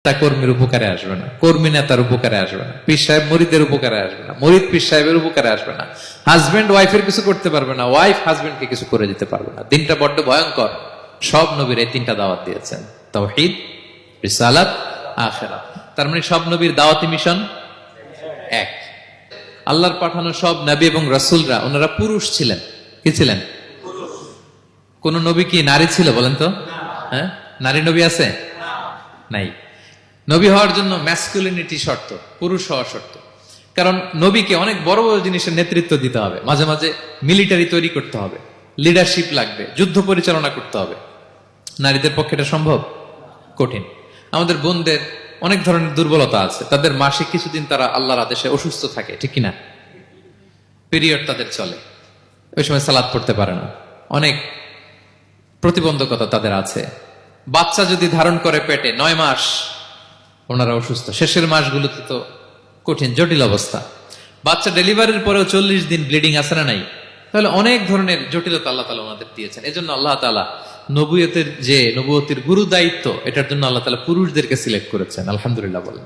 তা কর্মীর উপকারে আসবে না, কর্মী নেতার উপকারে আসবে না, পীর সাহেব মরিদের উপকারে আসবে না, মরিদ পীর সাহেবের উপকারে আসবে না, হাজবেন্ড ওয়াইফের কিছু করতে পারবে না, ওয়াইফ হাজবেন্ডকে কিছু করে দিতে পারবে না। দিনটা বড্ড ভয়ঙ্কর। সব নবীর এই তিনটা দাওয়াত দিয়েছেন, তাওহীদ, রিসালাত, আখিরাত। তার মানে সব নবীর দাওয়াতি মিশন এক। আল্লাহর পাঠানো সব নবী এবং রাসূলরা ওনারা পুরুষ ছিলেন। কি ছিলেন? কোন নবী কি নারী ছিল বলেন তো? হ্যাঁ, নারী নবী আছে? নাই। নবী হওয়ার জন্য ম্যাসকুলিনিটি শর্ত, পুরুষ হওয়া শর্ত। কারণ নবীকে অনেক বড় বড় জিনিসের নেতৃত্ব দিতে হবে, মাঝে মাঝে মিলিটারি তৈরি করতে হবে, লিডারশিপ লাগবে, যুদ্ধ পরিচালনা করতে হবে। নারীদের পক্ষে এটা সম্ভব? কঠিন। আমাদের বোনদের অনেক ধরনের দুর্বলতা আছে, তাদের মাসিক কিছুদিন তারা আল্লাহর আদেশে অসুস্থ থাকে, ঠিক কিনা? পিরিয়ড তাদের চলে, ওই সময় সালাত পড়তে পারে না, অনেক প্রতিবন্ধকতা তাদের আছে। বাচ্চা যদি ধারণ করে পেটে 9 মাস, ওনারা অসুস্থ। শেষের মাসগুলোতে তো কঠিন, জটিল অবস্থা। বাচ্চা ডেলিভারির পরেও 40 দিন ব্লিডিং আছে না নাই? তাহলে অনেক ধরনের জটিলতা আল্লাহ তাআলা ওনাদের দিয়েছেন। এজন্য আল্লাহ তাআলা নবুয়তের যে নবুয়তির গুরু দায়িত্ব, এটার জন্য আল্লাহ তাআলা পুরুষদেরকে সিলেক্ট করেছেন। আলহামদুলিল্লাহ বলেন।